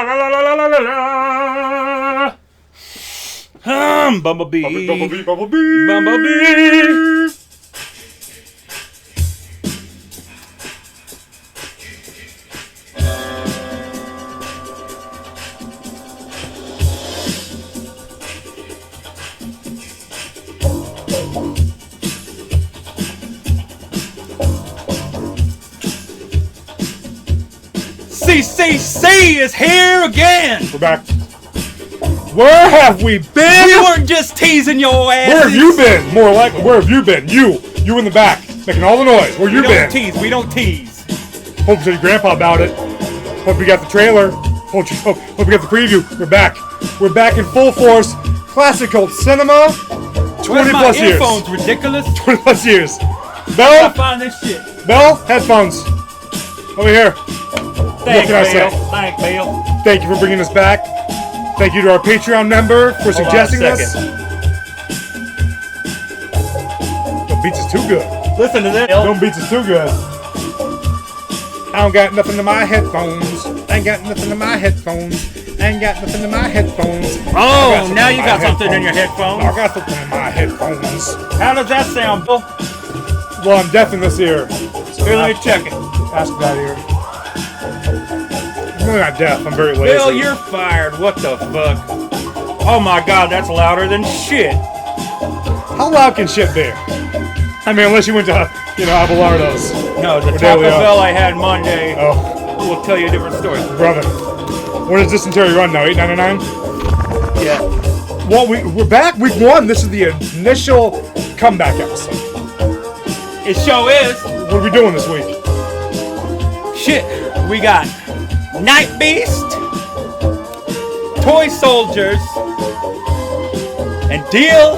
la la la la la la la. Bumblebee. Bumblebee, bumblebee. Bumblebee. CCC is here again! We're back. Where have we been? We weren't just teasing your ass. Where have you been? More likely, where have you been? You in the back, making all the noise. Where you been? We don't tease. Hope you told your grandpa about it. Hope you got the trailer. Hope you got the preview. We're back. We're back in full force. Classic cult cinema. 20 plus years. Earphones, ridiculous. 20 plus years. I Bell. find this shit. Bell. Headphones. Over here. Thanks, What can I say? Thanks, Bill. Thank you for bringing us back. Thank you to our Patreon member for suggesting this. The beats is too good. Listen to this. Them beats is too good. I don't got nothing in my headphones. I ain't got nothing in my headphones. I ain't got nothing in my headphones. Oh, now you got something in your headphones. I got something in my headphones. How does that sound, Bill? Well, I'm deaf in this ear. Here, let me check it. Ask that ear. I'm really not deaf. I'm very lazy. Bill, you're fired. What the fuck? Oh my god, that's louder than shit. How loud can shit be? I mean, unless you went to, Abelardo's. No, the Or Taco Daily Bell I had Monday Oh, will tell you a different story. brother. What is Dysentery Run now? $8.99? Yeah. Well, we're back. Week 1. This is the initial comeback episode. It show is. What are we doing this week? Shit. We got Nightbeast, Toy Soldiers, and Deal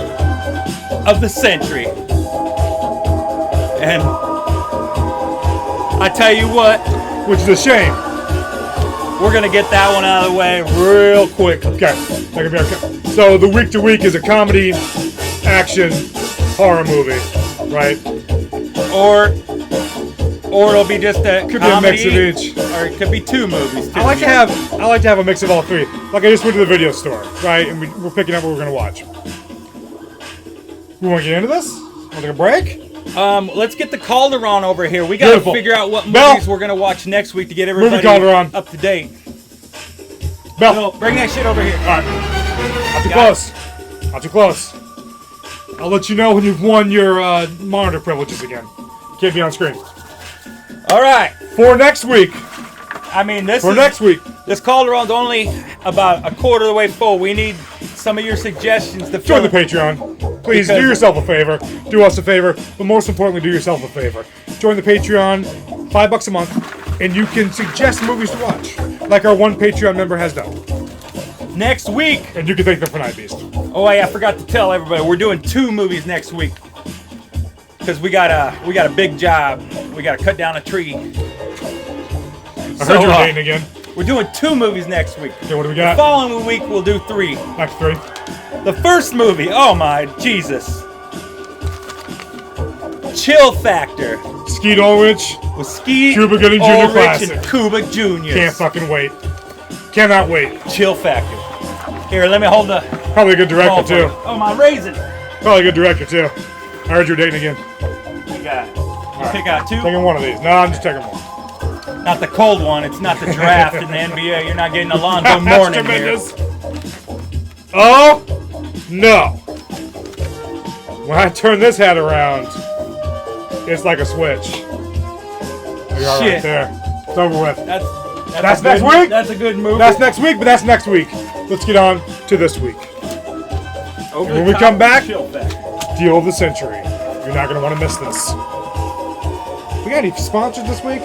of the Century. And I tell you what, Which is a shame. we're gonna get that one out of the way real quick. Okay. So the week to week is a comedy, action, horror movie, right? Or it'll be just a Could comedy, be a mix of each. or it could be 2 movies too. I like to have a mix of all 3. Like I just went to the video store, right? And we're picking up what we're gonna watch. We want to get into this? Want to take a break? Let's get the Calderon over here. We gotta Beautiful. figure out what Bell. movies we're gonna watch next week to get everybody Calderon. up to date. Bell. Bill, bring that shit over here. All right. Not too close. Not too close. I'll let you know when you've won your monitor privileges again. Can't be on screen. All right. For next week. I mean, this Calderon's only about a quarter of the way full. We need some of your suggestions to Join fill. the Patreon. Please Because- do yourself a favor. Do us a favor. But most importantly, do yourself a favor. Join the Patreon. $5 a month. And you can suggest movies to watch. Like our one Patreon member has done. Next week. And you can thank them for Nightbeast. Oh yeah, I forgot to tell everybody. We're doing 2 movies next week. Because we got a big job. We got to cut down a tree. I heard you were dating again. We're doing 2 movies next week. Okay, what do we The got? following week we'll do 3. Next 3. The first movie, oh my Jesus. Chill Factor Skeet Ulrich. with Ski Cuba Gooding Jr. Ulrich Classic. and Cuba Jr. Can't fucking wait. Cannot wait. Chill Factor. Here, let me hold the Probably a good director, ball for too. you. Oh, my raisin. Probably a good director, too. I heard you were dating again. You got it. You pick out 2. Taking one of these. No, I'm just taking one. Not the cold one. It's not the draft in the NBA. You're not getting Alonzo That's Mourning here. tremendous. Oh, no. When I turn this hat around, it's like a switch. You're all right Shit. there. It's over with. That's That's a next good- week? That's a good movie. That's next week, but that's next week. Let's get on to this week. Over when the we top come back- Chill Factor. Deal of the century. You're not going to want to miss this. We got any sponsors this week?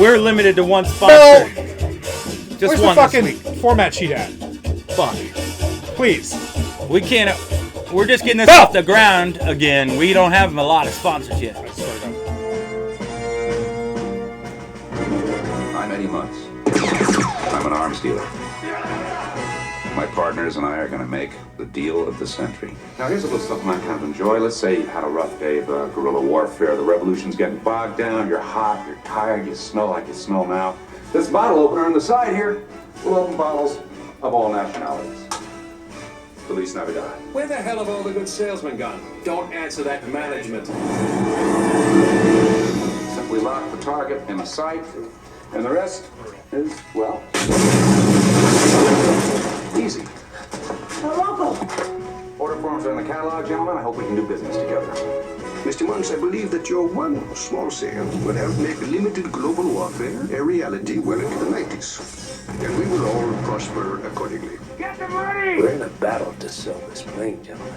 We're limited to one No. sponsor. Just Where's one the this fucking week. format sheet at? Fuck. Please. We can't. We're just getting this No. off the ground again. We don't have a lot of sponsors yet. I swear to God. I'm Eddie Mutz. I'm an arms dealer. My partners and I are going to make the deal of the century. Now, here's a little something I kind of enjoy. Let's say you've had a rough day of guerrilla warfare. The revolution's getting bogged down. You're hot. You're tired. You smell like you smell now. This bottle opener on the side here will open bottles of all nationalities. Feliz Navidad. Where the hell have all the good salesmen gone? Don't answer that management. Simply lock the target in a sight, and the rest is, well, easy. Order forms are in the catalog, gentlemen. I hope we can do business together. Mr. Monks, I believe that your one small sale would help make limited global warfare a reality well into the 90s. And we will all prosper accordingly. We're in a battle to sell this plane, gentlemen.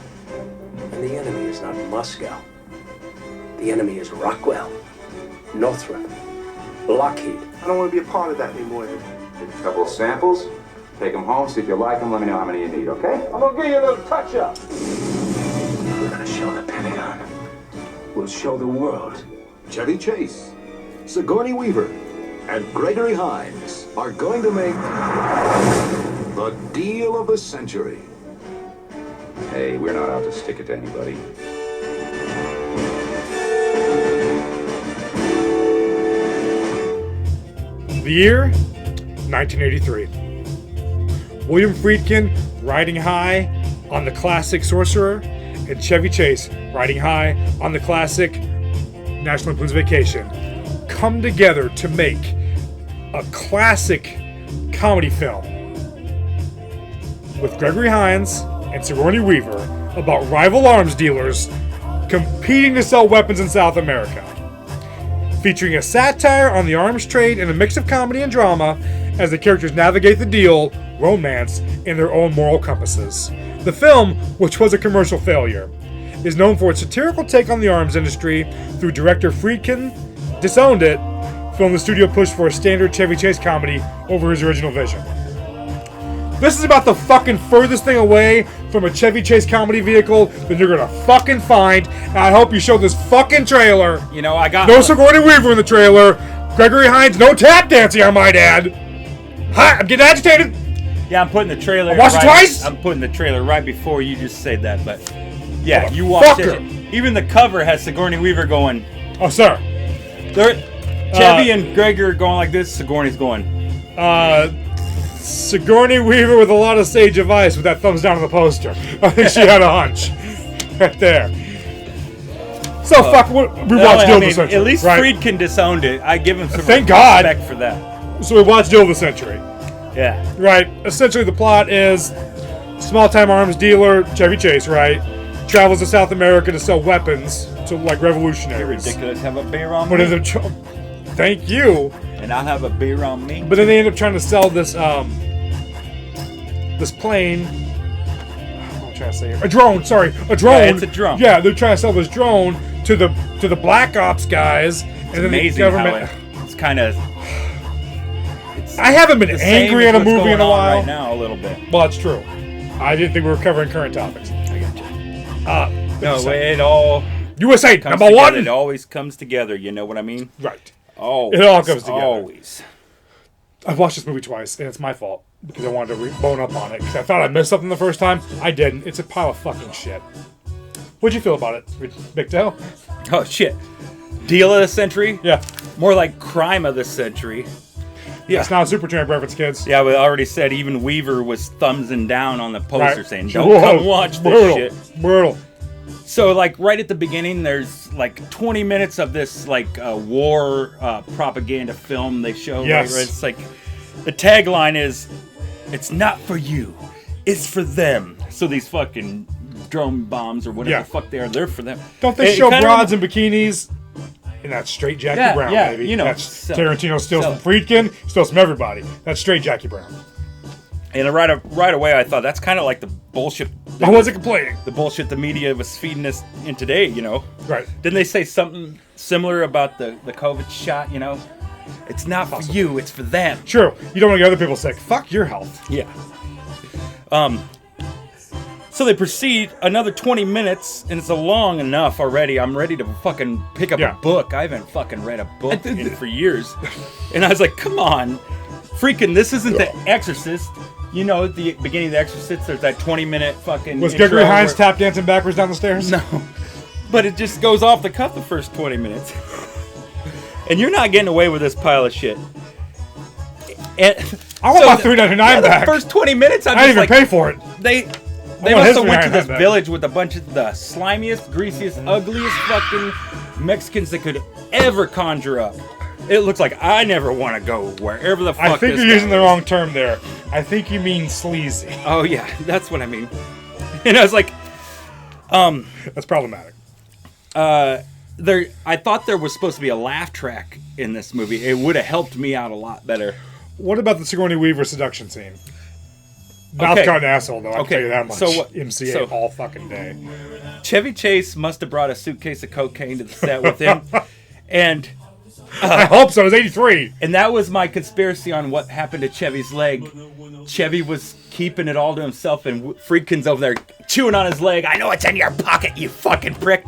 And the enemy is not Moscow. The enemy is Rockwell, Northrop, Lockheed. I don't want to be a part of that anymore. A couple of samples. Take them home, see if you like them. Let me know how many you need, okay? I'm gonna give you a little touch-up. We're gonna show the Pentagon. We'll show the world. Chevy Chase, Sigourney Weaver, and Gregory Hines are going to make the deal of the century. Hey, we're not out to stick it to anybody. The year, 1983. William Friedkin riding high on the classic Sorcerer, and Chevy Chase riding high on the classic National Lampoon's Vacation come together to make a classic comedy film with Gregory Hines and Sigourney Weaver about rival arms dealers competing to sell weapons in South America. Featuring a satire on the arms trade and a mix of comedy and drama as the characters navigate the deal, romance, and their own moral compasses. The film, which was a commercial failure, is known for its satirical take on the arms industry through director Friedkin disowned it, film the studio pushed for a standard Chevy Chase comedy over his original vision. This is about the fucking furthest thing away from a Chevy Chase comedy vehicle that you're gonna fucking find, and I hope you show this fucking trailer. You know, I got No Sigourney Weaver in the trailer. Gregory Hines, no tap dancing, I might add. Hi, I'm getting agitated. Yeah, I'm putting the trailer. I watched it twice? I'm putting the trailer right before you just said that, but yeah, you watched it. Even the cover has Sigourney Weaver going. Oh, sir. Chevy and Greg are going like this. Sigourney's going. Sigourney Weaver with a lot of sage advice with that thumbs down on the poster. I think she had a hunch. Right there. So, fuck, we watched Deal of the Century. At least right? Friedkin disowned it. I give him some Thank God. respect for that. So we watched Deal of the Century. Yeah. Right. Essentially, the plot is small-time arms dealer Chevy Chase, right, travels to South America to sell weapons to, like, revolutionaries. Ridiculous. Have a beer on But me. thank you. And I'll have a beer on me. But then they end up trying to sell this this plane. What am I trying to say here? A drone. Sorry, a drone. Yeah, it's a drone. Yeah, they're trying to sell this drone to the Black Ops guys, and then Amazing the government. how it's kind of. I haven't been angry at a movie in a while. Right now, a little bit. Well, that's true. I didn't think we were covering current topics. I got you. No, USA. it all USA comes number together. one. It always comes together. You know what I mean? Right. Always, It all comes together. Always. I've watched this movie twice, and it's my fault because I wanted to bone up on it because I thought I missed something the first time. I didn't. It's a pile of fucking shit. What'd you feel about it, Big Toe? Oh shit! Deal of the century? Yeah. More like crime of the century. Yeah. It's not a Supertramp reference, kids. Yeah, we already said even Weaver was thumbsing down on the poster Right. saying, "Don't Whoa, come watch this brutal, shit." Brutal. So, like, right at the beginning, there's like 20 minutes of this like war propaganda film they show. Yes. Right? It's like the tagline is, "It's not for you, it's for them." So these fucking drone bombs or whatever Yeah. the fuck they are, they're for them. Don't they It show kinda broads in bikinis? And that's straight Jackie Yeah, Brown, yeah, baby. you know, That's so- Tarantino steals so- from Friedkin, steals from everybody. That's straight Jackie Brown. And right away, I thought that's kind of like the bullshit. I wasn't complaining. The bullshit the media was feeding us in today, you know. Right. Didn't they say something similar about the COVID shot, you know? It's not for you, it's for them. True. You don't want to get other people sick. Fuck your health. Yeah. So they proceed another 20 minutes, and it's long enough already. I'm ready to fucking pick up Yeah. a book. I haven't fucking read a book for years. And I was like, come on. Freaking, this isn't The Exorcist. You know, at the beginning of The Exorcist, there's that 20-minute fucking Was intro Gregory Hines where- tap dancing backwards down the stairs? No. But it just goes off the cuff the first 20 minutes. And you're not getting away with this pile of shit. And I want my $3.99 back. The first 20 minutes, I didn't even pay for it. They want must his have went to this $3.99 back. village with a bunch of the slimiest, greasiest, ugliest fucking Mexicans that could ever conjure up. It looks like I never want to go wherever the fuck I think this you're guy using the is. wrong term there. I think you mean sleazy. Oh yeah, that's what I mean. And I was like, That's problematic. I thought there was supposed to be a laugh track in this movie. It would have helped me out a lot better. What about the Sigourney Weaver seduction scene? Mouth Okay. cut an asshole, though. I can tell you that much. So what- MCA so- all fucking day. Chevy Chase must have brought a suitcase of cocaine to the set with him, and I hope so. It was 83. that was my conspiracy on what happened to Chevy's leg. Chevy was keeping it all to himself, and Friedkin's over there chewing on his leg. I know it's in your pocket, you fucking prick.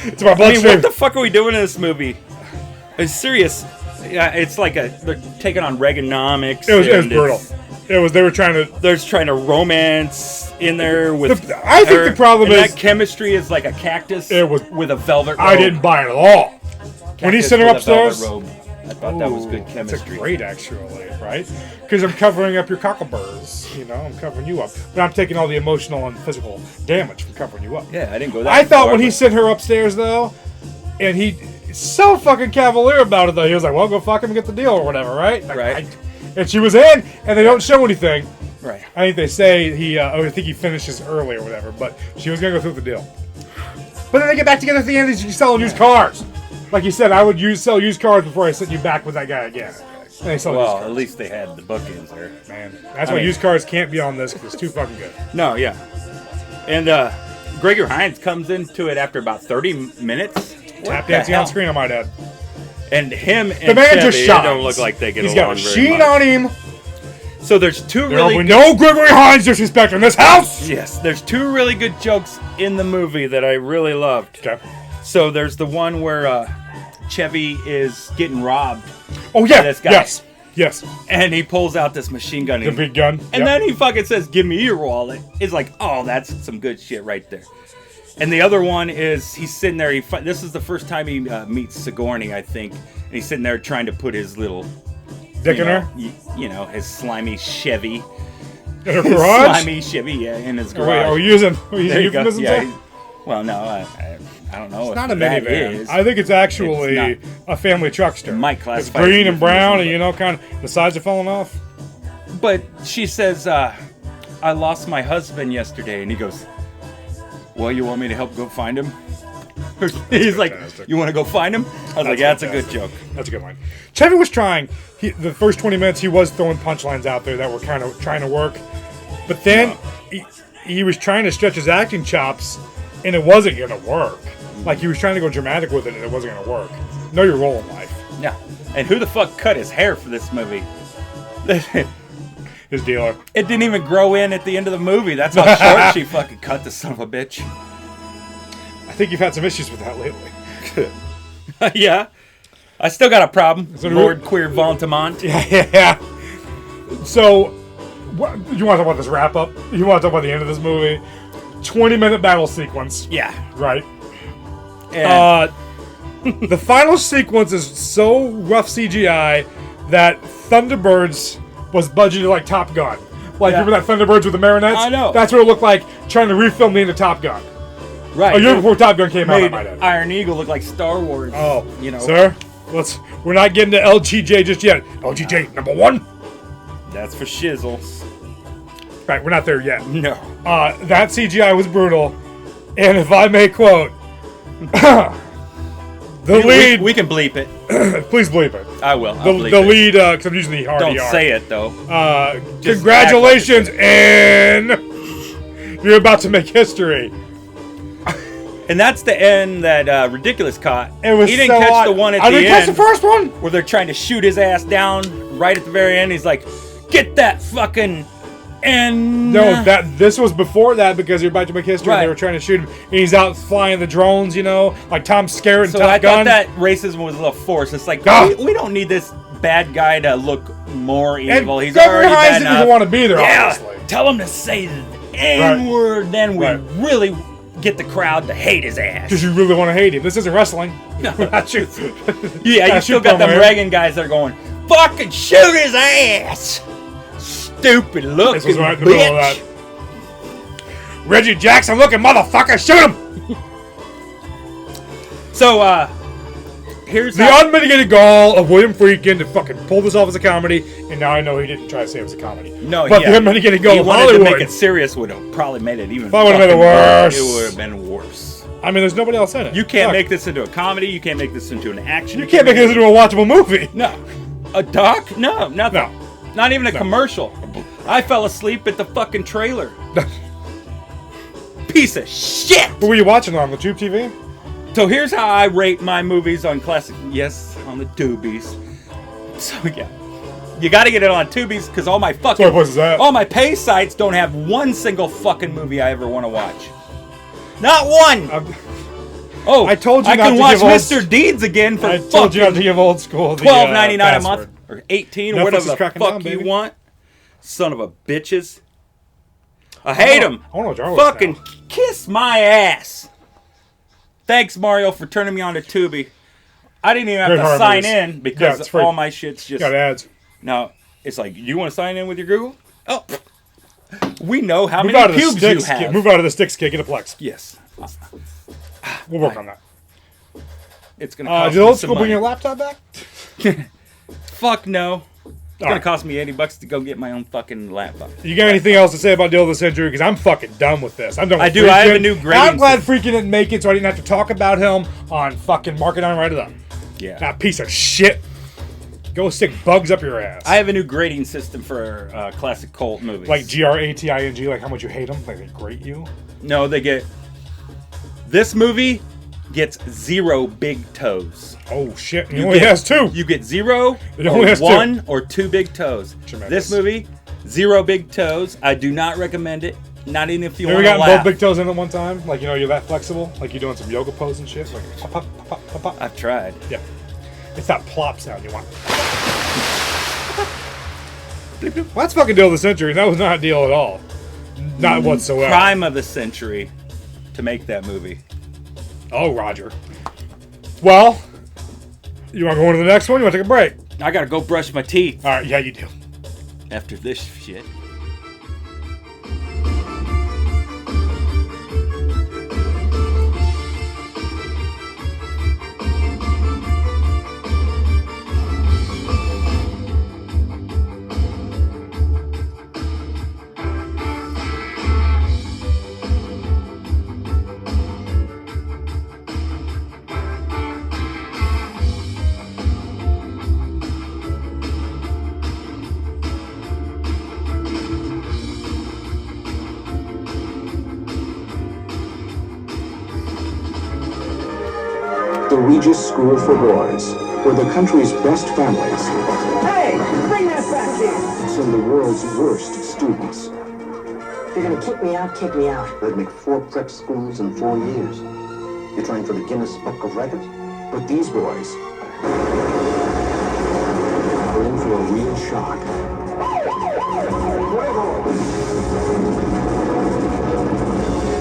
It's my I mean, bloodstream. what the fuck are we doing in this movie? It's serious. Yeah, it's like they're taking on Reaganomics. It was and brutal. It was. They were trying to. They're trying to romance in there with. I think her, the problem and is- that chemistry is like a cactus. It was- with a velvet robe. I didn't buy it at all. When he Cactus sent her with a velvet upstairs. robe. I thought that was good Ooh, chemistry. That's great, actually, right? Because I'm covering up your cockleburrs. You know, I'm covering you up. But I'm taking all the emotional and physical damage from covering you up. Yeah, I didn't go that I thought far, when he but- sent her upstairs, though, and he so fucking cavalier about it, though. He was like, well, go fuck him and get the deal or whatever, right? Like, Right. and she was in, and they don't show anything. Right. I think they say he, I think he finishes early or whatever, but she was going to go through the deal. But then they get back together at the end and she's selling used cars. Like you said, I would sell used cars before I sent you back with that guy again. And they sell used Well, cars. at least they had the bookends there. Man, that's I why mean- used cars can't be on this because it's too fucking good. No, yeah. And Gregory Hines comes into it after about 30 minutes. Tap What the dancing on hell? screen, I might add. And him and The man Chevy, just it shines. don't look like they get He's along got a very sheen much. on him. So there's two There will really be no Gregory Hines disrespect in this house. Yes, there's two really good jokes in the movie that I really loved. Okay. So there's the one where Chevy is getting robbed, Oh yeah. this guy. Yes. Yes. and he pulls out this machine gun. The And, big gun. and then he fucking says, "Give me your wallet." It's like, oh, that's some good shit right there. And the other one is he's sitting there. This is the first time he meets Sigourney, I think, and he's sitting there trying to put his little dick in her you know, his slimy Chevy. in her His garage. slimy Chevy, yeah, in his Oh, garage. wait, are we using There you go. euphemisms Yeah, there? well, no, I don't know. It's if not a that minivan. is. I think it's actually It's a family truckster. Might It's classify as green and brown, and euphemism, you know, kind of the sides are falling off. But she says, "I lost my husband yesterday," and he goes, "Well, you want me to help go find him?" He's like, fantastic. "You want to go find him?" I was like, "Yeah, that's a good joke." That's a good line. Chevy was trying. The first 20 minutes, he was throwing punchlines out there that were kind of trying to work. But then he was trying to stretch his acting chops, and it wasn't going to work. Like, he was trying to go dramatic with it, and it wasn't going to work. Know your role in life. Yeah. And who the fuck cut his hair for this movie? His dealer. It didn't even grow in at the end of the movie. That's how short she fucking cut the son of a bitch. I think you've had some issues with that lately. Yeah. I still got a problem. it Lord Queer Vontamont. Yeah. So, what, you want to talk about this wrap up? You want to talk about the end of this movie? 20-minute battle sequence. Yeah. Right. And The final sequence is so rough CGI that Thunderbirds was budgeted like Top Gun. Like, Yeah. remember that Thunderbirds with the marionettes? I know. That's what it looked like trying to refilm the end of Top Gun. right. A year before Top Gun came out, I made might add. Iron Eagle look like Star Wars. Oh, you know. sir, we're not getting to LGJ just yet. LGJ #1. That's for shizzles. Right, we're not there yet. No. That CGI was brutal, and if I may quote, the lead. We can bleep it. Please bleep it. I will. I'll The bleep it. lead, because I'm using the hard Don't ER. say it though. Just Congratulations, and you're about to make history. And that's the end that Ridiculous caught. It was he didn't so catch odd. the one at I the didn't end catch the first one. where they're trying to shoot his ass down right at the very end. He's like, "Get that fucking and No, this was before that because you're about to make history. And they Right. were trying to shoot him, and he's out flying the drones. You know, like Tom Skerritt and So Top I Gun. thought that racism was a little forced. It's like Ah. we don't need this bad guy to look more and evil. He's Gregory already Hines bad didn't enough. even want to be there. Yeah, Honestly. tell him to say the N word. Then we Right. really get the crowd to hate his ass. Because you really want to hate him. This isn't wrestling. It's Not you. Yeah, you still got them Reagan guys that are going, fucking shoot his ass! Stupid looking This was right in the middle of that. Reggie Jackson looking motherfucker, shoot him! So, here's The unmitigated gall of William Friedkin to fucking pull this off as a comedy, and now I know he didn't try to say it was a comedy. No, but yeah. the unmitigated gall He of wanted Hollywood. to make it serious would have probably made it even Probably would've made it worse. It would have been worse. I mean, there's nobody else in it. You can't Fuck. make this into a comedy. You can't make this into an action. You can't make this into a watchable movie. No. A doc? No, nothing. No. Not even a commercial. I fell asleep at the fucking trailer. Piece of shit! What were you watching on the Tube TV? So here's how I rate my movies on classic. Yes, on the Tubies. So yeah, you got to get it on Tubies because all my fucking What was that? all my pay sites don't have one single fucking movie I ever want to watch. Not one. Oh, I told you I not can to watch give old- Mr. Deeds again for I told you not to fucking give old school the $12.99 a password. month or $18 or Netflix whatever is the cracking fuck down, you baby. want. Son of a bitches. I hate I them. wanna know Jarvis Fucking now. kiss my ass. Thanks, Mario, for turning me on to Tubi. I didn't even have Great to horror sign movies. in Yeah, because it's free. all my shit's just. Got ads. Now, it's like, you want to sign in with your Google? Oh, we know how Move out many of the pubes you sticks. have. Move out of the sticks, kid. Get a Plex. Yes. We'll work on that. It's going to cost Did me old some school bring money. your laptop back? Fuck no. It's going Alright. to cost me $80 to go get my own fucking laptop. You got anything else to say about Deal of the Century? Because I'm fucking done with this. I'm done with I do. I have Friedkin. a new grading I'm glad Freaking didn't make it, so I didn't have to talk about him on fucking Mark It On, Write It Up. Yeah. That piece of shit. Go stick bugs up your ass. I have a new grading system for classic cult movies. Like GRATING, like how much you hate them, like they grate you. No, they get. This movie gets 0 big toes. Oh shit! He only has 2. You get 0 It only or has 2. 1 or 2 big toes. Tremendous. This movie, 0 big toes. I do not recommend it. Not even if you Have want you to gotten laugh. both big toes in at one time? Like, you know, you're that flexible? Like you're doing some yoga pose and shit? Like, pop, pop, pop, pop, pop, pop. I've tried. Yeah. It's that plop sound you want. Well, that's fucking Deal of the Century. That was not a deal at all. Not whatsoever. Prime of the century to make that movie. Oh, Roger. Well, you want to go on to the next one? You want to take a break? I gotta go brush my teeth All right, yeah, you do. after this shit. The Regis School for Boys, where the country's best families Hey, bring that back here. send the world's worst students. If you're gonna kick me out, kick me out. I'd make 4 prep schools in 4 years. You're trying for the Guinness Book of Records? But these boys are in for a real shock.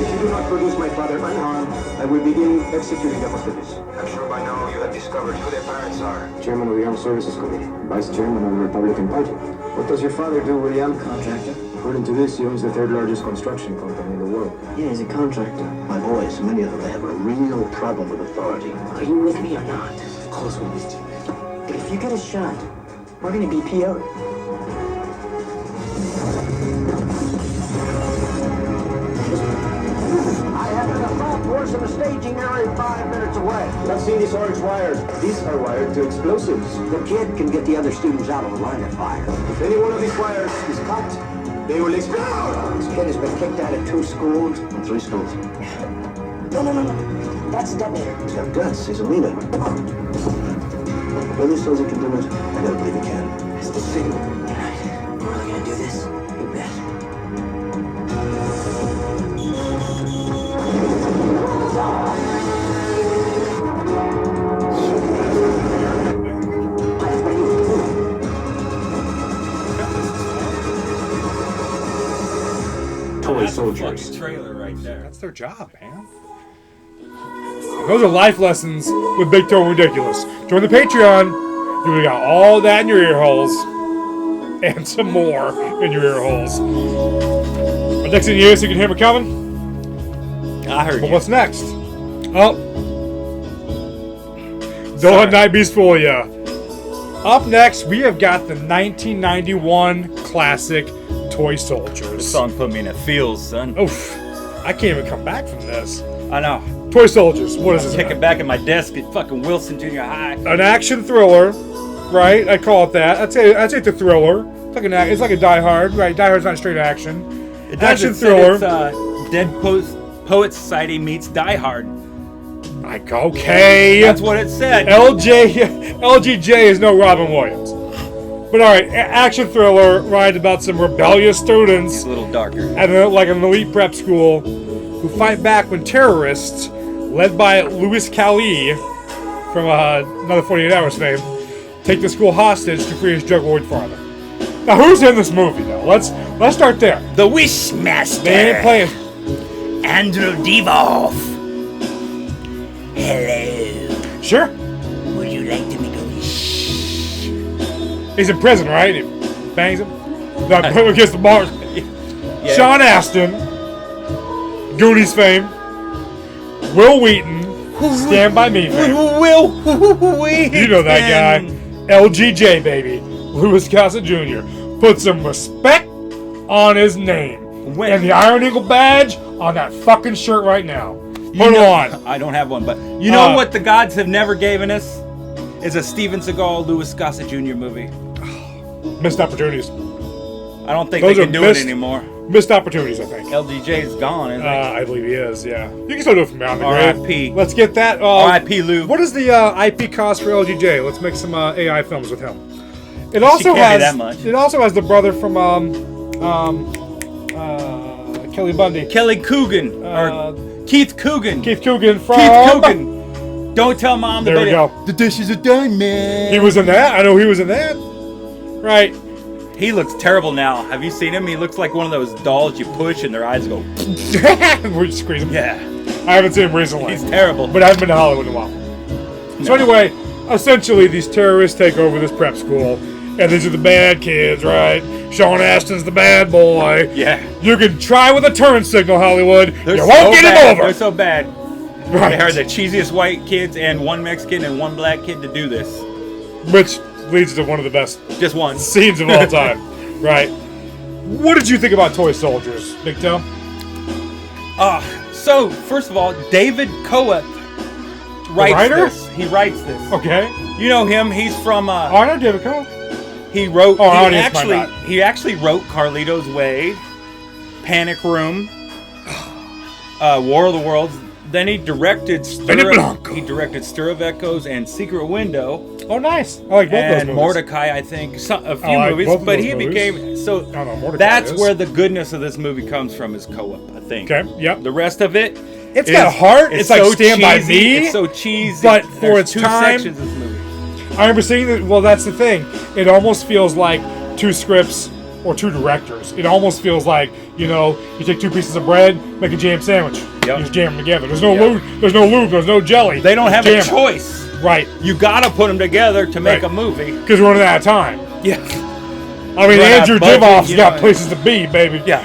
If you do not produce my father unharmed, I will begin executing the hostages. I'm sure by now you have discovered who their parents are. Chairman of the Armed Services Committee, Vice Chairman of the Republican Party. What does your father do, William? Contractor? According to this, he owns the 3rd largest construction company in the world. Yeah, he's a contractor. My boys, many of them, they have a real problem with authority. Are you with me or not? Of course we missed you. If you get a shot, we're gonna be PO'd. I have an assault force in the staging area 5 minutes away. I've seen these orange wires. These are wired to explosives. The kid can get the other students out of the line of fire. If any one of these wires is cut, they will explode. This kid has been kicked out of 2 schools and 3 schools. No. That's a detonator. He's got guts. He's a leader. Whether he says he can do it, I gotta believe he can. It's the signal. We're really gonna do this? You bet. Toy That's a soldiers. fucking trailer right there. That's their job, man. Those are life lessons with Big Toe Ridiculous. Join the Patreon. You got all that in your ear holes. And some more in your ear holes. But next thing you hear, so you can hear me coming. I heard But you. what's next? Oh. Don't let Nightbeast fool ya. Up next, we have got the 1991 classic Toy Soldiers. This song put me in the feels, son. Oof. I can't even come back from this. I know. Toy Soldiers. What is this? Kicking back at my desk at fucking Wilson Junior High. An action thriller, right? I call it that. I'd say it's a thriller. It's like a Die Hard, right? Die Hard's not straight action. It does, Action it said thriller. It's Dead Poets Society meets Die Hard. Like, okay. That's what it said. LGJ is no Robin Williams. But alright, action thriller, right, about some rebellious students. It's a little darker. At like an elite prep school who fight back when terrorists, led by Louis Cali from another 48 Hours fame, take the school hostage to free his drug lord father. Now, who's in this movie, though? Let's start there. The Wishmaster. They ain't playing. Andrew Devoff. Hello. Sure. Would you like to make a wish? He's in prison, right? He bangs him. Not against the bars. Yeah. Sean Astin, Goonies fame, Will Wheaton, Stand By Me fame. Will Wheaton. You know that guy. LGJ, baby. Louis Gossett Jr. Put some respect on his name. And the Iron Eagle badge on that fucking shirt right now. Put it on. I don't have one, but you know what the gods have never given us? Is a Steven Seagal, Louis Gossett Jr. movie. Missed opportunities. I don't think Those they are can do missed- it anymore. Missed opportunities, I think. LGJ is gone, isn't it? I believe he is, yeah. You can still do it from beyond the grave. R.I.P. Let's get that. R.I.P. Lou. What is the IP cost for LGJ? Let's make some AI films with him. It She also can't has be that much. It also has the brother from Kelly Bundy. Kelly Coogan. Or Keith Coogan. Keith Coogan from Keith Coogan. Don't tell mom the There we baby. go. The dishes are done, man. He was in that. I know he was in that. Right. He looks terrible now. Have you seen him? He looks like one of those dolls you push and their eyes go. We're just squeezing. Yeah. I haven't seen him recently. He's terrible. But I haven't been to Hollywood in a while. So anyway, essentially these terrorists take over this prep school, and these are the bad kids, right? Sean Astin's the bad boy. Yeah. You can try with a turn signal, Hollywood. They're you won't get bad. him over. They're so bad. Right. They are the cheesiest white kids and one Mexican and one black kid to do this. Which leads to one of the best Just one. scenes of all time. Right. What did you think about Toy Soldiers, Big Toe? So, first of all, David Coep writes writer? this. He writes this. Okay. You know him. He's from. Oh, I know David Coe. He wrote. Oh, he audience might not. actually wrote Carlito's Way, Panic Room, War of the Worlds. Then he directed Blanco. He directed Stir of Echoes and Secret Window Oh, nice. I like both those and movies. Mordecai. I think a few like movies, both of but those he movies. became so. I don't know, Mordecai That's is. where the goodness of this movie comes from. Is Coep, I think. Okay, yep. The rest of it, It's got a heart. It's like Stand By cheesy. Me. It's so cheesy. But for There's its two time- sections of this movie. I remember seeing that. Well, that's the thing. It almost feels like two scripts or two directors. It almost feels like, you take two pieces of bread, make a jam sandwich. Yep. You just jam them together. There's no Yep. lube. There's no lube. There's no jelly. They don't have Jam a 'em. choice. Right. You gotta put them together to make Right. a movie. Because we're running out of time. Yeah. I mean, Run out Andrew of budget, Divoff's you got know. places to be, baby. Yeah.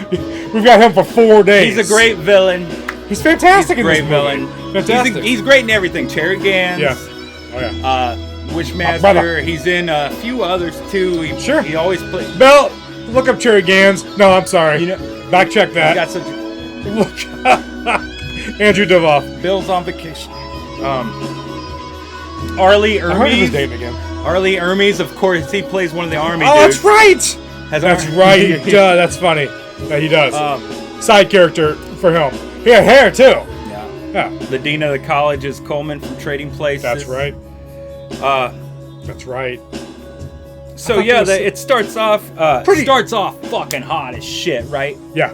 We've got him for 4 days. He's a great villain. He's fantastic He's a in this great movie. villain. Fantastic. He's great in everything. Cherry Gans. Yeah. Oh, yeah. Wishmaster. brother. He's in a few others too. Sure. He always plays. Bell, look up Cherry Gans. No, I'm sorry. You know- Back check He that. got such. Look. Andrew Divoff. Bill's on vacation. Arlie I heard he was Ermies. dating again. Arlie Ermies, of course, he plays one of the army Oh, dudes. that's right. Has That's Ar- right. Duh, that's funny. Yeah, he does. Um, Side character for him. He had hair too. yeah. Yeah, The dean of the college is Coleman from Trading Places. that's right. Uh, That's right. so thought yeah, there was- it starts off. Pretty- Starts off fucking hot as shit, right? Yeah.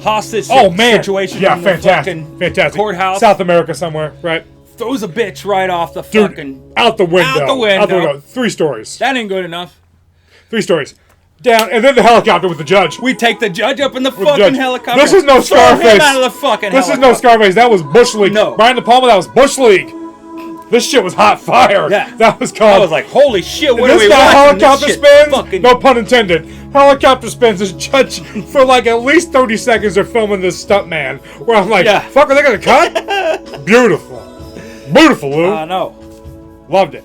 Hostage Oh man. situation. Yeah, in the fantastic. fucking Fantastic. Courthouse. South America somewhere, right? Throws a bitch right off the Dude, fucking. out the window. Out the window. 3 stories. That ain't good enough. 3 stories. down, and then the helicopter with the judge. We take the judge up in the With the fucking judge. helicopter. This is no Throw him Scarface. out of the fucking This is helicopter. no Scarface. That was Bush League. No. Brian De Palma, that was Bush League. This shit was hot fire. Yeah. That was called. I was like, holy shit, what This are we guy watching? helicopter This shit spins. fucking... No pun intended. Helicopter spins his judge for like at least 30 seconds. They're filming this stunt man. Where I'm like, Yeah. fuck, are they gonna cut? Beautiful, beautiful, Lou. I know. Loved it.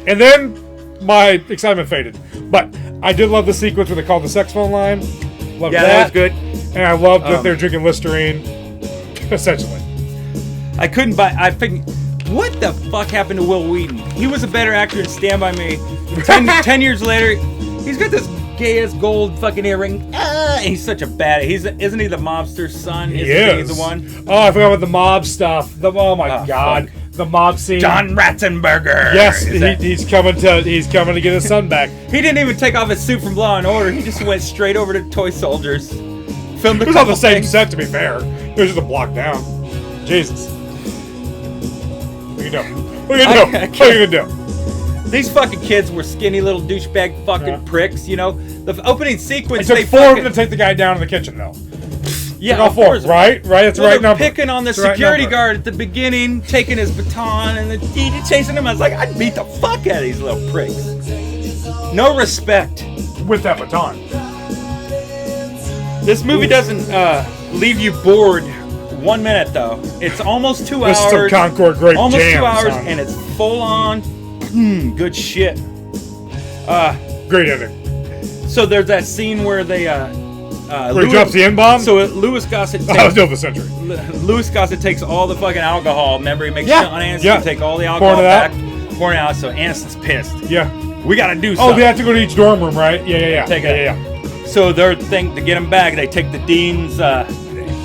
And then my excitement faded. But I did love the sequence where they called the sex phone line. Loved Yeah, that. that was good. And I loved that they're drinking Listerine. Essentially. I couldn't buy. I think. What the fuck happened to Will Wheaton? He was a better actor in Stand By Me. 10 years later, he's got this gay ass gold fucking earring. He's such a bad. Isn't he the mobster's son? He Isn't is. he the one? Oh, I forgot about the mob stuff. Oh my Oh, god. fuck. The mob scene. John Ratzenberger. Yes, Is that- he's coming to get his son back. He didn't even take off his suit from Law and Order. He just went straight over to Toy Soldiers. Filmed a It was on couple the same things. set, to be fair. It was just a block down. Jesus. What you doing? What you doing? What are you gonna do? These fucking kids were skinny little douchebag fucking Yeah. pricks, you know? The opening It sequence, took they four of fucking... them to take the guy down in the kitchen, though. Yeah, All of four, course. right? Right, that's the Well, right they're number. picking on the It's the right security number. guard at the beginning, taking his baton, and then chasing him. I was like, I'd beat the fuck out of these little pricks. No respect. With that baton. This movie doesn't leave you bored 1 minute, though. It's almost 2 This is some hours. Concord great Almost jam, 2 hours, son. and it's full on good shit. Great ending. So there's that scene where they Where he drops the N-bomb? So Louis Gossett That was takes deal of the century. Louis Gossett takes all the fucking alcohol. Remember, he makes Yeah, Sean Aniston yeah. take all the alcohol Pouring it out. back, pouring it out. So Aniston's pissed. Yeah. We gotta do Oh, something. they have to go to each dorm room, right? Yeah. Take yeah, it. yeah. So their thing to get him back, they take the dean's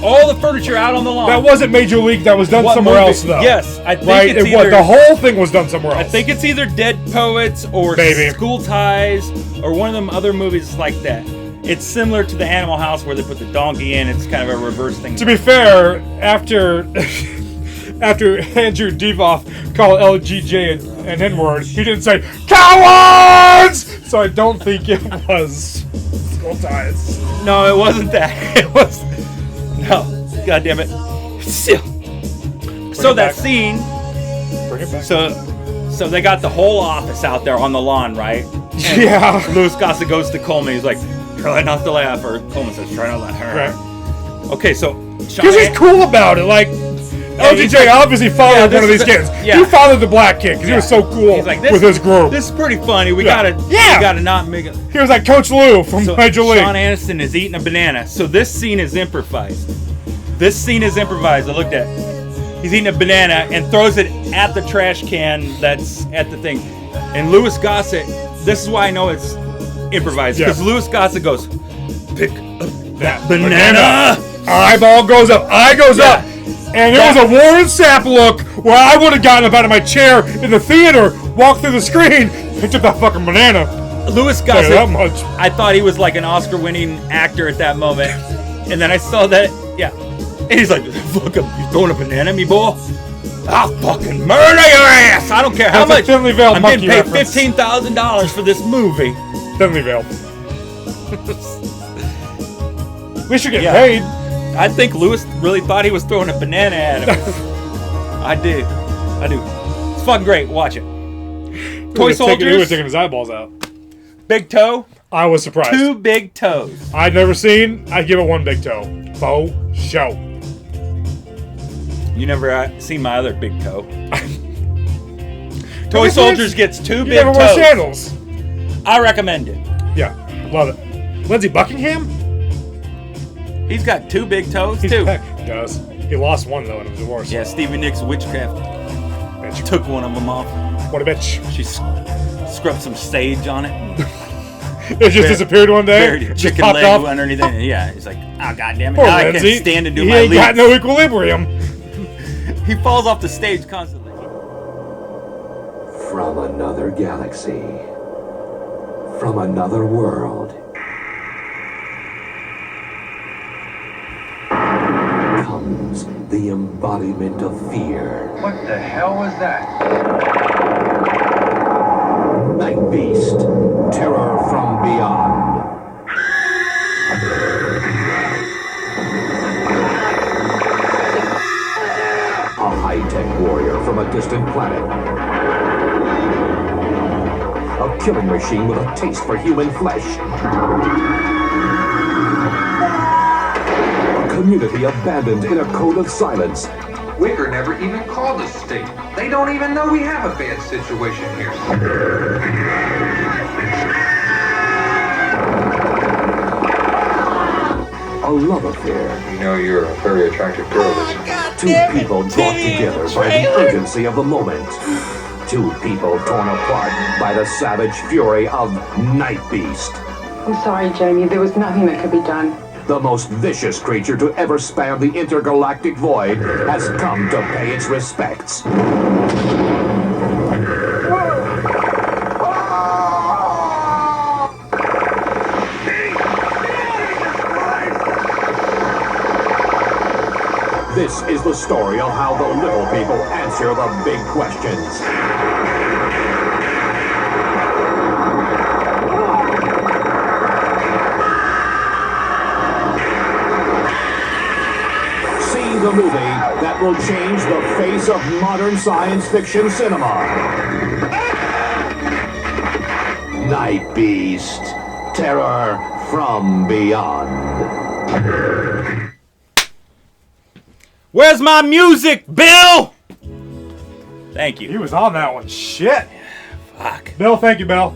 all the furniture out on the lawn. That wasn't Major League. That was done What somewhere movie? else, though. Yes, I think right. it's It was either- the whole thing was done somewhere else. I think it's either Dead Poets or Maybe. School Ties or one of them other movies like that. It's similar to the Animal House where they put the donkey in. It's kind of a reverse thing. To be fair, after Andrew Devoff called LGJ an N-word, he didn't say cowards. So I don't think it was School Ties. No, it wasn't that. It was no. God damn it. So it that back. scene. Bring it back. So they got the whole office out there on the lawn, right? And Yeah. Louis Gossett goes to Coleman. He's like, "Try not to laugh," or Coleman says, "Try not to laugh." Right. Okay, so Because he's cool about it. Like, he's LGJ like- obviously followed Yeah, one this of these is a- kids. yeah. He followed the black kid because he was so cool He's like, with his group. This is pretty funny. We Yeah. gotta not make it. He was like Coach Lou from So Major League. Sean Aniston is eating a banana. So this scene is improvised. This scene is improvised. I looked at it. He's eating a banana and throws it at the trash can that's at the thing. And Louis Gossett, this is why I know it's improvised. Yeah. Because Louis Gossett goes, "Pick up That banana." Eyeball goes up. Eye goes Yeah. up. And it was a Warren Sapp look where I would have gotten up out of my chair in the theater, walked through the screen, picked up that fucking banana. Louis Tell you that Gossett, much. I thought he was like an Oscar-winning actor at that moment. And then I saw that, yeah. And he's like, "Fuck up, you throwing a banana at me, boy? I'll fucking murder your ass. I don't care how That's a much. thinly veiled I'm getting monkey paid reference. $15,000 for this movie." Thinly veiled. At least you're getting Yeah. paid. I think Louis really thought he was throwing a banana at him. I do. It's fucking great. Watch it. Toy He was Soldiers, taking his eyeballs out. big toe, I was surprised. 2 big toes. I'd never seen. I'd give it 1 big toe. Faux show. You never seen my other big toe. Toy Well, this Soldiers is- gets 2 You big never wear toes. sandals. I recommend it. Yeah, love it. Lindsey Buckingham? He's got 2 big toes He's too. heck, he does. He lost one though in a divorce. Yeah, Stevie Nicks witchcraft Bitch. took one of them off. What a bitch. She scrubbed some sage on it. It just disappeared one day. Buried a Just chicken popped leg off. underneath it. Yeah, he's like, "Oh goddamn it! Poor Now I Lindsey. can't stand to do he my ain't got leads." no equilibrium. He falls off the stage constantly. From another galaxy. From another world. Comes the embodiment of fear. What the hell was that? Nightbeast. Terror from killing machine with a taste for human flesh. A community abandoned in a code of silence. Wicker never even called us state. They don't even know we have a bad situation here. A love affair. You know you're a very attractive girl, Two people brought together by the urgency of the moment. Two people torn apart by the savage fury of Nightbeast. I'm sorry, Jamie. There was nothing that could be done. The most vicious creature to ever span the intergalactic void has come to pay its respects. This is the story of how the little people answer the big questions. See the movie that will change the face of modern science fiction cinema. Nightbeast. Terror from Beyond. Where's my music, Bill? Thank He you. was on that one. Shit. Fuck. Bill, thank you, Bill.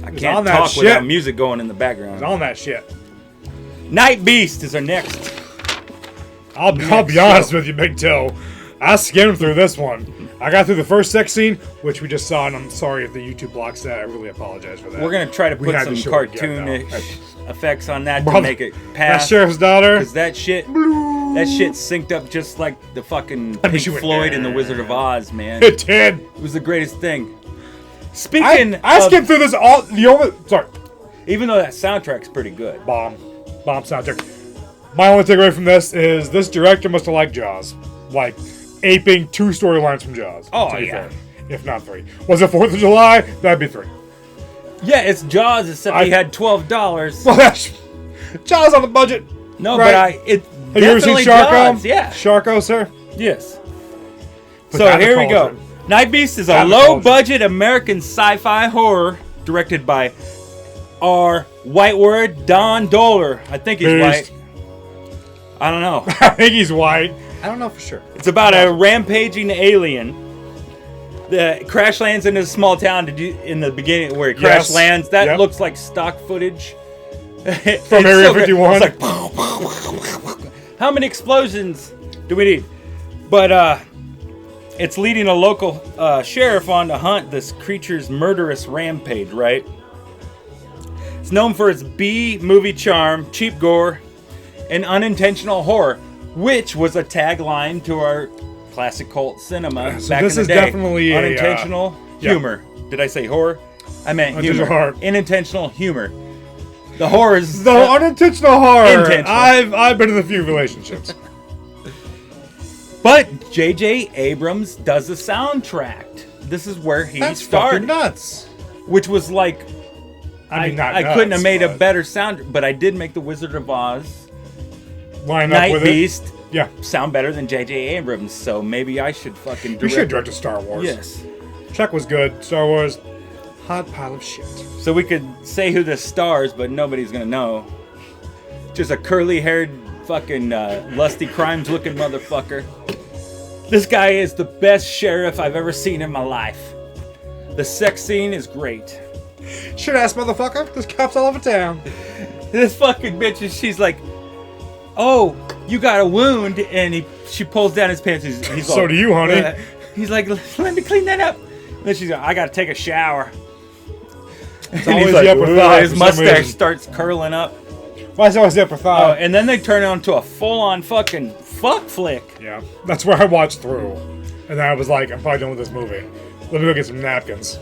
I was can't on that talk shit. without music going in the He background. was on that shit. Nightbeast is our next. I'll be honest with you, Big Toe. I skimmed through this one. I got through the first sex scene, which we just saw, and I'm sorry if the YouTube blocks that. I really apologize for that. We're gonna try to We put had some to show it again, cartoonish though. effects on that Brother, to make it That pass. sheriff's daughter. Because that shit synced up just like the fucking I mean, Pink she went, Floyd and the Wizard of Oz, man. It did. It was the greatest thing. Speaking I of, skimmed through this all. The only even though that soundtrack's pretty good. bomb soundtrack. My only takeaway from this is this director must have liked Jaws, like aping 2 storylines from Jaws. Oh, to be yeah. fair. If not 3. Was it 4th of July? That'd be 3. Yeah, it's Jaws, except he had $12. Well, that's Jaws on the budget. No, right. but it Have you ever seen definitely Sharko? does. Yeah. Sharko, sir. Yes. Put So that in here the we go. cauldron. Nightbeast is a That in the cauldron. low-budget American sci-fi horror directed by our white word Don Dohler. I think he's Beast. white. I don't know. I think he's white. I don't know for sure. It's about a rampaging alien that crash lands in a small town. In the beginning where it crash Yes. lands? That Yep. looks like stock footage. From Area good. 51. It's like, how many explosions do we need? But it's leading a local sheriff on to hunt this creature's murderous rampage, right? It's known for its B-movie charm, cheap gore, and unintentional horror, which was a tagline to our classic cult cinema So back this in the is day. definitely a, unintentional yeah. humor. Did I say horror? I meant Unintentional humor. horror. Unintentional humor. The horror is The unintentional horror. Intentional. I've been in a few relationships. But J.J. Abrams does the soundtrack. This is where he That's started, fucking nuts. which was like I mean, not I couldn't have nuts, made a but better sound, but I did make the Wizard of Oz, line up with it. Nightbeast Yeah. sound better than J.J. Abrams. So maybe I should fucking direct. You should direct a Star Wars. Yes. Chuck was good. Star Wars, hot pile of shit. So we could say who the stars, but nobody's gonna know. Just a curly-haired, fucking lusty crimes-looking motherfucker. This guy is the best sheriff I've ever seen in my life. The sex scene is great. Shit ass motherfucker. There's cops all over town. This fucking bitch, she's like, "Oh, you got a wound," and she pulls down his pants. He's So like, do you, honey. He's like, "Let me clean that up." And then she's like, "I gotta take a shower." It's And always he's the like, upper "Ooh," thigh his for some mustache reason. starts curling up. Why is it always the upper Oh, thigh? and then they turn it on to a full-on fucking fuck flick. Yeah. That's where I watched through. And then I was like, I'm probably done with this movie. Let me go get some napkins.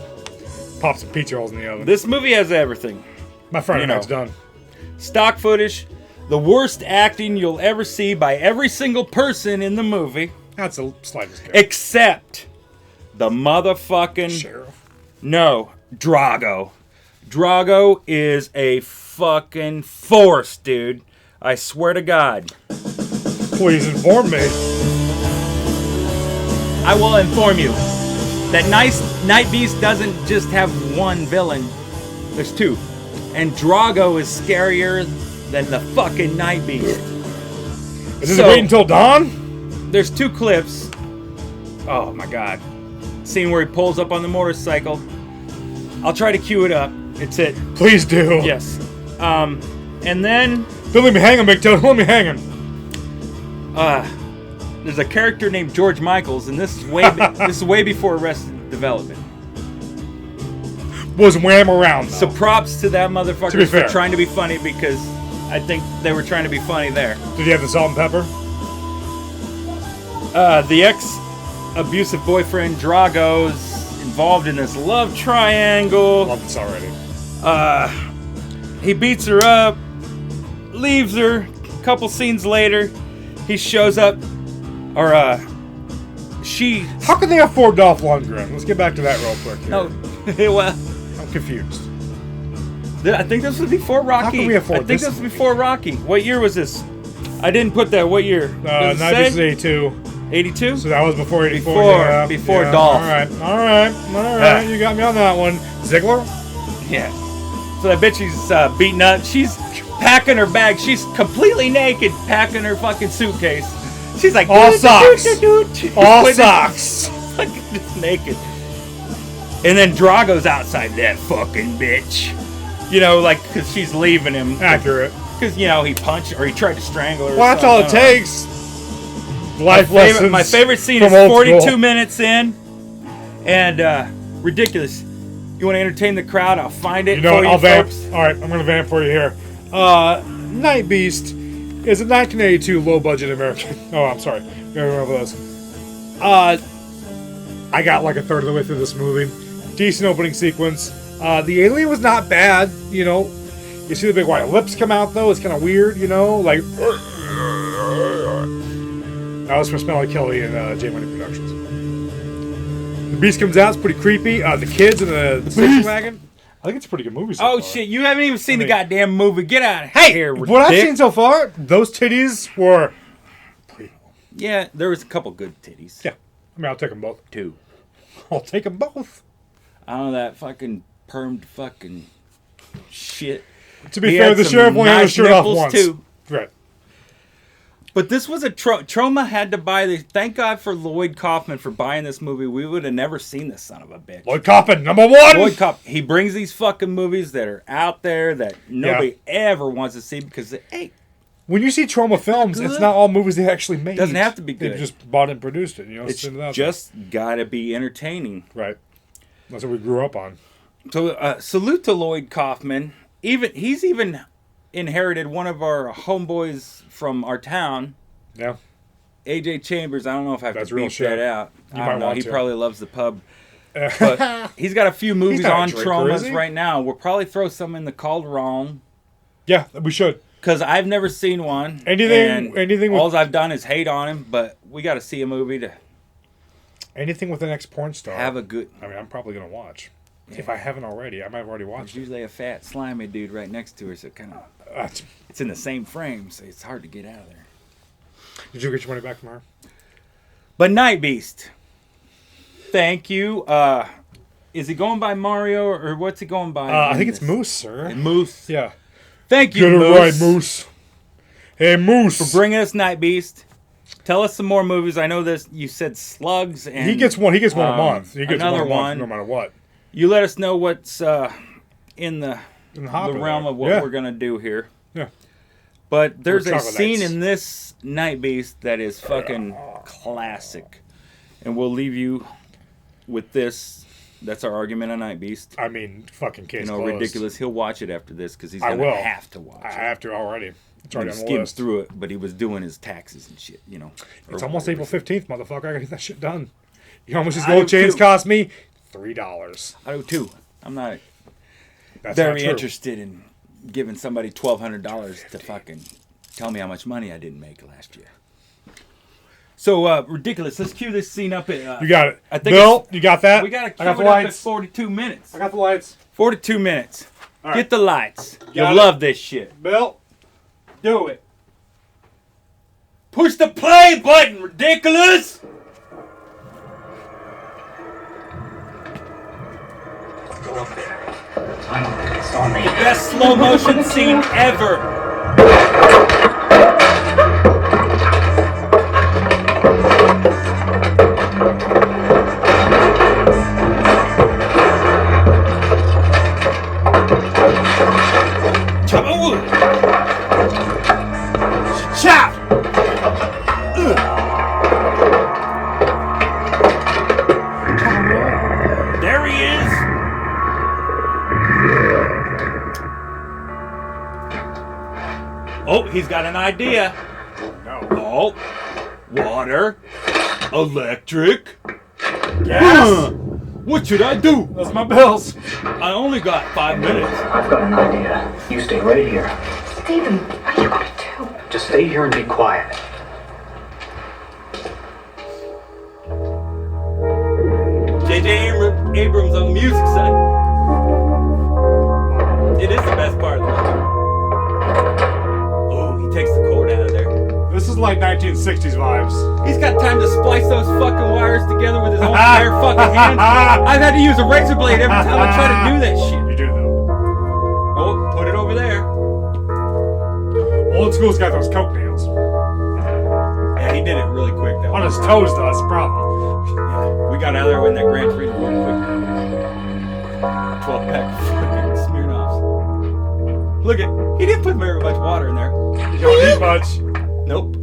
Pop some pizza rolls in the oven. This movie has everything. My Friday you know. night's done. Stock footage, the worst acting you'll ever see by every single person in the movie, That's a slight scale. except the motherfucking... Sheriff. No, Drago. Drago is a fucking force, dude. I swear to God. Please inform me. I will inform you that Nightbeast doesn't just have one villain. There's two. And Drago is scarier than the fucking Nightbeast. Is this Wait Until Dawn? There's two clips. Oh my god. Scene where he pulls up on the motorcycle. I'll try to cue it up. It's it. Please do. Yes. And then... Don't let me hang him, McToad. Don't let me hang him. There's a character named George Michaels, and this is way before Arrested Development. Was wham around, though. So props to that motherfucker to be fair. for trying to be funny, because I think they were trying to be funny there. Did he have the salt and pepper? The ex-abusive boyfriend Drago's involved in this love triangle. Love this already. He beats her up, leaves her. A couple scenes later, he shows up, or she. How could they afford Dolph Lundgren? Let's get back to that real quick here. No, well, I'm confused. I think this was before Rocky. How can we afford I think this was before Rocky. What year was this? I didn't put that. What year? Nightbeast is 82. 82? So that was before 84. Before Dolph. All right. You got me on that one. Ziggler? Yeah. So that bitch is beaten up. She's packing her bag. She's completely naked, packing her fucking suitcase. She's like, all socks. All socks. Fucking just naked. And then Drago's outside that fucking bitch. You know, like, because she's leaving him. Accurate. Because, you know, he punched or he tried to strangle her. Well, that's all it takes. Life lessons. My favorite scene is 42 minutes in. And ridiculous. You want to entertain the crowd? I'll find it. You know what? I'll vamp. Folks. All right, I'm going to vamp for you here. Nightbeast is a 1982 low-budget American. Oh, I'm sorry. Gotta remember those. I got like a third of the way through this movie. Decent opening sequence. The alien was not bad, you know. You see the big white lips come out, though. It's kind of weird, you know. Like, that was from Smelly Kelly and J Money Productions. The Beast comes out. It's pretty creepy. The kids in the station wagon. I think it's a pretty good movie so far. Shit, you haven't even seen the goddamn movie. Get out of here. What I've seen so far, those titties were pretty cool. Yeah, there was a couple good titties. Yeah. I mean, I'll take them both. Two. I'll take them both. I don't know, that fucking permed fucking shit. To be fair, the sheriff only had his shirt off once. Too. Right. But this was a Troma had to buy this. Thank God for Lloyd Kaufman for buying this movie. We would have never seen this son of a bitch. Lloyd Kaufman, number one. Lloyd Kaufman. He brings these fucking movies that are out there that nobody ever wants to see because hey. When you see Troma films, it's not all movies they actually made. Doesn't have to be good. They just bought and produced it. You know, it's just got to be entertaining. Right. That's what we grew up on. So salute to Lloyd Kaufman. He's even inherited one of our homeboys from our town. Yeah. AJ Chambers. I don't know if I have to beat that out. I don't know. He probably loves the pub. But he's got a few movies on Tromas right now. We'll probably throw some in the Calderon. Yeah, we should. Because I've never seen one. Anything. All I've done is hate on him, but we got to see a movie to. Anything with an ex-porn star. Have a good. I mean, I'm probably gonna watch. Yeah. If I haven't already, I might have already watched. There's usually a fat, slimy dude right next to her, so kind of. It's in the same frame, so it's hard to get out of there. Did you get your money back from her? But Nightbeast. Thank you. Is he going by Mario or what's he going by? I think it's Moose, sir. Moose. Yeah. Thank you, Get it Moose. right, Moose. Hey, Moose. For bringing us Nightbeast. Tell us some more movies. I know this. You said Slugs, and he gets one. He gets one a month. He gets another one a month, no matter what. You let us know what's in the realm of what yeah. we're gonna do here. Yeah. But there's a scene in this Nightbeast that is fucking classic, and we'll leave you with this. That's our argument on Nightbeast. I mean, fucking case closed. Ridiculous. He'll watch it after this because he's gonna have to watch it. I have to already. It's already on the skims list. through it, but he was doing his taxes and shit. You know. It's almost April 15th, motherfucker. I gotta get that shit done. You know how much these gold chains cost me? $3. I do too. I'm not That's very not interested in giving somebody $1,200 to fucking tell me how much money I didn't make last year. So ridiculous. Let's cue this scene up at. You got it. I think Bill, you got that? We gotta cue it up at 42 minutes. I got the lights. 42 minutes. All right. Get the lights. You'll it. love this shit. Bill, do it. Push the play button, ridiculous. Go up there. I'm on this. on me. Best slow motion scene ever. Chop on wood. Chop. There he is. Oh, he's got an idea. No. Oh, water, electric, Yes. What should I do? Those are my bills. I only got 5 minutes. I've got an idea. You stay right here. Stephen, what are you gonna do? Just stay here and be quiet. J.J. Abrams on the music side. It is the best part of the movie. Oh, he takes the cord out of there. This is like 1960s vibes. He's got time to splice those fucking wires together with his own bare fucking hands. I've had to use a razor blade every time I try to do that shit. You do though. Oh, put it over there. Old school's got those coke nails. Yeah, he did it really quick though. On his toes though, that's the problem. Yeah, we got out of there in that Grand Prix real quick. 12 pack of fucking Smirnoffs. Look at, he didn't put very much water in there. You don't need much. Nope.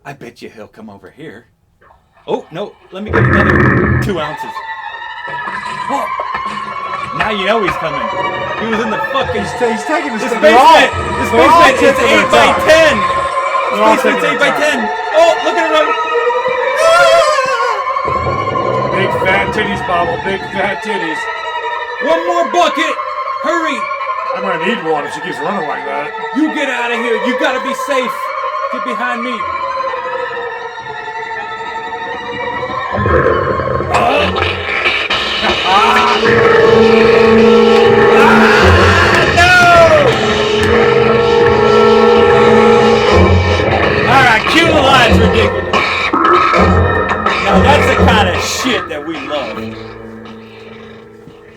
I bet you he'll come over here. Oh, no, let me get another 2 ounces. Oh. Now you know he's coming. He was in the fucking... He's taking This basement! This basement is 8 by 10! This basement's 8 by 10! Oh, look at it run! Big fat titties, Bobble. Big fat titties. One more bucket! Hurry! I'm gonna need one if she keeps running like that. You get out of here! You gotta be safe! Get behind me! Alright, cue the line's ridiculous. Now that's the kind of shit that we love.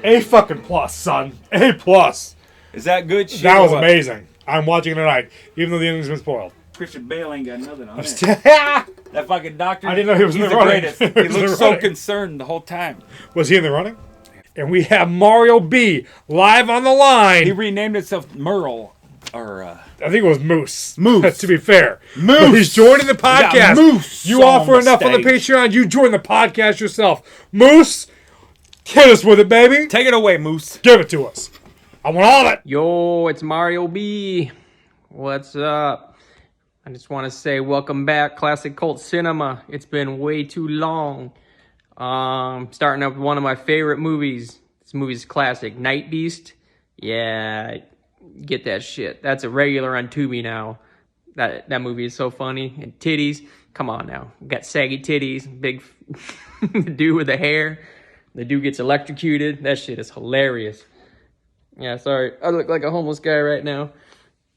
A fucking plus, son. A plus. Is that good shit? That was or what? amazing. I'm watching it tonight, even though the ending's been spoiled. Christian Bale ain't got nothing on it. I That fucking doctor. didn't know he was in he's the the running. greatest. He He was in looks the so running. concerned the whole time. Was he in the running? And we have Mario B live on the He line. renamed himself Merle, or I think it was Moose. Moose. To be fair. Moose. But he's joining the We got podcast. Moose You on offer the enough on the stage. Patreon, you join the podcast yourself. Moose, hit us with it, baby. take it away, Moose. Give it to us. I want all of it. Yo, it's Mario B. What's up? I just want to say welcome back, Classic Cult Cinema. It's been way too long. Starting up with one of my favorite movies. This movie's classic, Nightbeast. Yeah, get that shit. That's a regular on Tubi now. That movie is so funny. And titties, come on now. We got saggy titties, big dude with the hair. The dude gets electrocuted. That shit is hilarious. Yeah, sorry. I look like a homeless guy right now.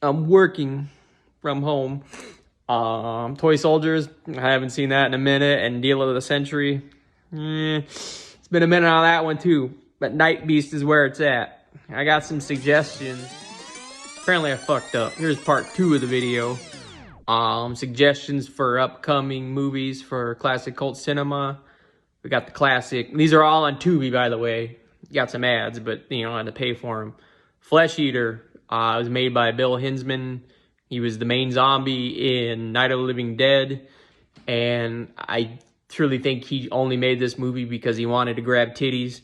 I'm working from home. Toy Soldiers, I haven't seen that in a minute. And Deal of the Century, it's been a minute on that one too. But Nightbeast is where it's at. I got some suggestions. Apparently I fucked up. Here's part 2 of the video. Suggestions for upcoming movies for Classic Cult Cinema. We got the classic. These are all on Tubi, by the way. Got some ads, but you know, I had to pay for them. Flesh Eater was made by Bill Hinsman. He was the main zombie in Night of the Living Dead. And I truly think he only made this movie because he wanted to grab titties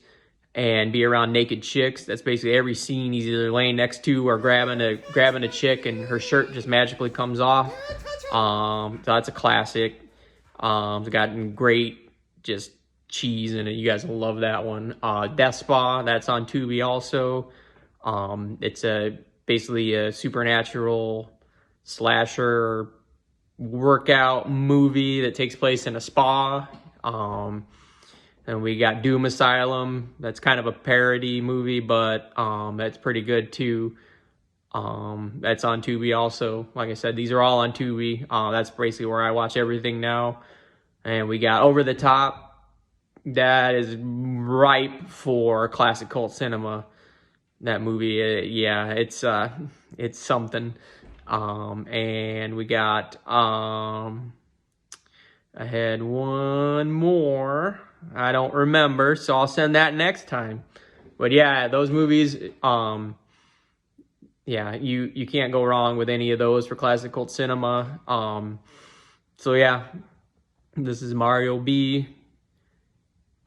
and be around naked chicks. That's basically every scene he's either laying next to or grabbing a chick and her shirt just magically comes off. So that's a classic. It's gotten great just cheese in it. You guys will love that one. Death Spa, that's on Tubi also. It's basically a supernatural slasher workout movie that takes place in a spa. And we got Doom Asylum. That's kind of a parody movie, but that's pretty good too. That's on Tubi also. Like I said, these are all on Tubi. That's basically where I watch everything now. And we got Over the Top. That is ripe for Classic Cult Cinema. that movie, yeah, it's something. And we got I had one more. I don't remember, so I'll send that next time. But yeah, those movies, yeah, you can't go wrong with any of those for classic cult cinema. So yeah, this is Mario B.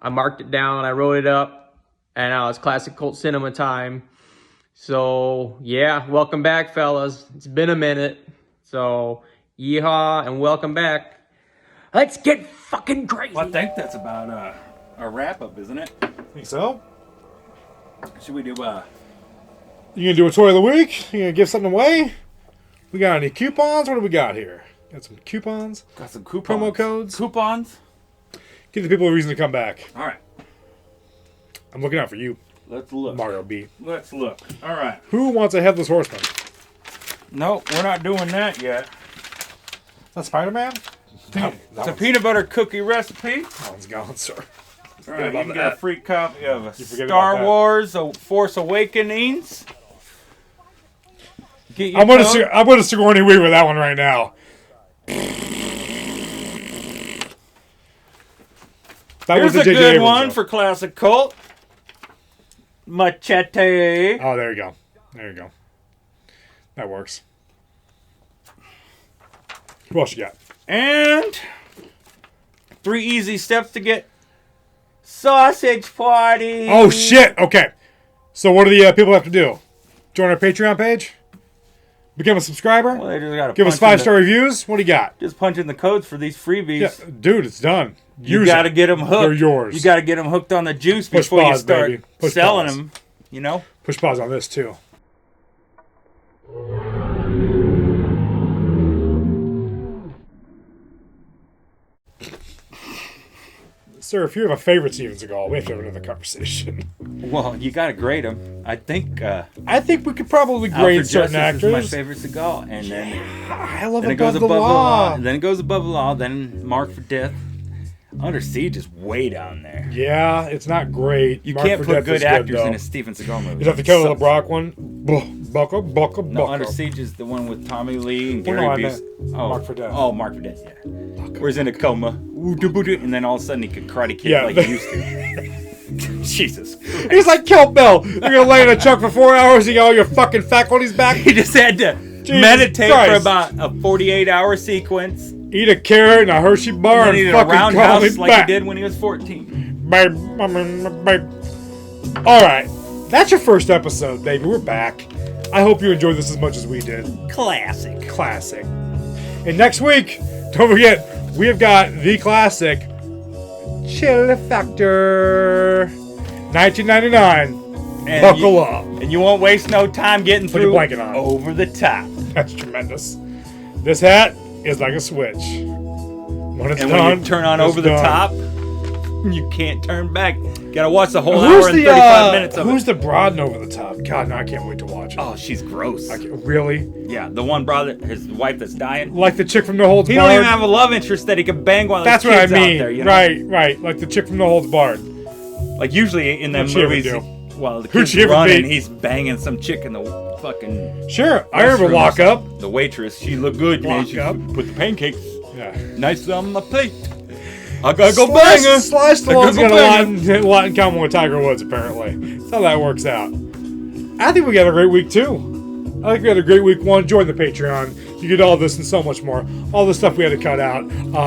I marked it down, I wrote it up, and now it's classic cult cinema time. So yeah, welcome back, fellas. It's been a minute. So yeehaw and welcome back. Let's get fucking crazy. Well, I think that's about a wrap up, isn't it? Think so? Should we do You gonna do a toy of the week? You gonna give something away? We got any coupons? What do we got here? Got some coupons? got some coupons? Promo codes? Coupons? Give the people a reason to come back. All right. I'm looking out for you, Let's look. Mario B. Let's look. All right. Who wants a headless horseman? No, we're not doing that yet. That's Spider-Man? Damn, It's a peanut butter cookie recipe. That one's gone, sir. All right, you about can get that. a free copy of You forget about Star that. Wars: A Force Awakenings. Get your I'm gonna code. Sigourney Weaver that one right now. That Here's was a the J.J. good Abrams one though. for Classic Cult. Machete. Oh, there you go. There you go. That works. Who else you got? And 3 easy steps to get sausage party. Oh shit! Okay. So what do the people have to do? Join our Patreon page? Become a subscriber? Well, they just gotta Give us punch in 5-star reviews? What do you got? Just punch in the codes for these freebies. Yeah, dude, it's done. You Use got to it. get them hooked. They're yours. You got to get them hooked on the juice Push before you pause, start baby. Push selling pause. them. You know? Push pause on this too. Sir, if you have a favorite Steven Seagal, we have to have another conversation. Well, you got to grade them. I think I think we could probably grade Alfred certain Justice actors. is my favorite Seagal. And then, I love then it Above goes the above Law. the law. Then it goes above the law. Then Mark for Death. Under Siege is way down there. Yeah, it's not great. You Mark can't for put Death good is actors though. in a Steven Seagal movie. Is that the Kelly Sucks. LeBrock one? Bucka. No, Under Siege is the one with Tommy Lee and Well, Gary no, I Busey. meant Mark for Death. Oh, Mark for Death, yeah. Where he's in a coma. And then all of a sudden he can karate kick Yeah, like he used to. Jesus. He's like Kelp Bell. You're gonna lay in a truck for 4 hours and you got all your fucking faculties back. He just had to meditate Christ. for about a 48-hour sequence. Eat a carrot and a Hershey bar And and, then he did a fucking call me roundhouse like back. he did when he was 14. Babe. All right, that's your first episode, baby. We're back. I hope you enjoyed this as much as we did. Classic. Classic. And next week, don't forget, we have got the classic Chill Factor 1999. And Buckle up. And you won't waste no time getting Put your through blanket on. Over the Top. That's tremendous. This hat is like a switch. When it's And done, when you turn on it's Over the done. Top, you can't turn back. Gotta watch the whole Who's hour and the 35 minutes of who's it. the broad in Over the Top? God, no, I can't wait to watch it. Oh, she's gross. Really? Yeah, the one brother, his wife that's dying. Like the chick from The Holds He Barred? don't even have a love interest that he can bang while That's his what I kids mean. out there. You know? Right. Like the chick from The Holds Barred. Like usually in them What'd she ever movies, do? while the Who'd kid's she ever running, beat? he's banging some chick in the fucking. Sure, I remember restroom. Lock Up. The waitress, she looked good, man. Lock She Up. put the pancakes Yeah. nice on my plate. I gotta go bang her. Sly Stallone's I gotta got go bang her. a lot in common with Tiger Woods, apparently. That's how that works out. I think we got a great week, too. I think we had a great week one. Join the Patreon. You get all this and so much more. All the stuff we had to cut out,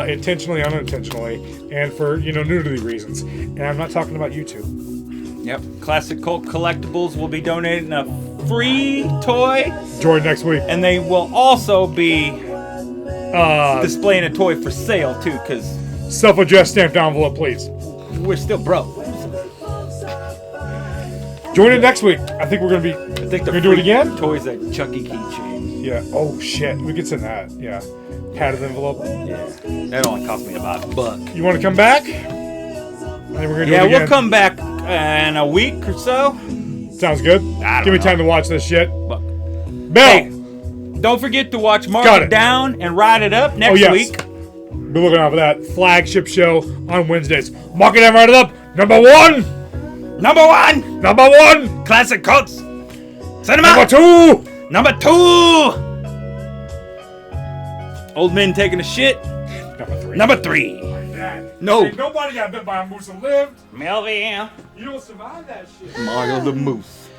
intentionally, unintentionally, and for, nudity reasons. And I'm not talking about YouTube. Yep. Classic Cult Collectibles will be donating a free toy, Join next week. and they will also be displaying a toy for sale, too, because Self-addressed stamped envelope, please. we're still broke. Join it next week. I think we're going to be... I think We're gonna do it again? Toys at Chucky Keychain. Yeah. Oh, shit. We could send that. Yeah. Padded envelope. Yeah. That only cost me about $1. You want to come back? I think we're gonna do Yeah, it again. we'll come back in a week or so. Sounds good. I don't Give me know. time to watch this shit. But, Bill! hey, don't forget to watch Mark Got It it. Down and Ride It Up next yes. week. Be looking out for that flagship show on Wednesdays. Mark it and write it up. Number one! Number one! Number one! Classic Cults Cinema! Number 2! Old men taking a shit. Number 3. Number 3. Dad. No. Ain't nobody got bit by a moose and lived. Melvin. You don't survive that shit. Mario the Moose.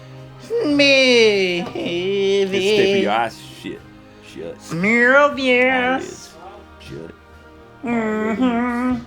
Me. It's Stippy your eyes shit. Shut. Melvin. Eyelids. Shut. Mario the Moose.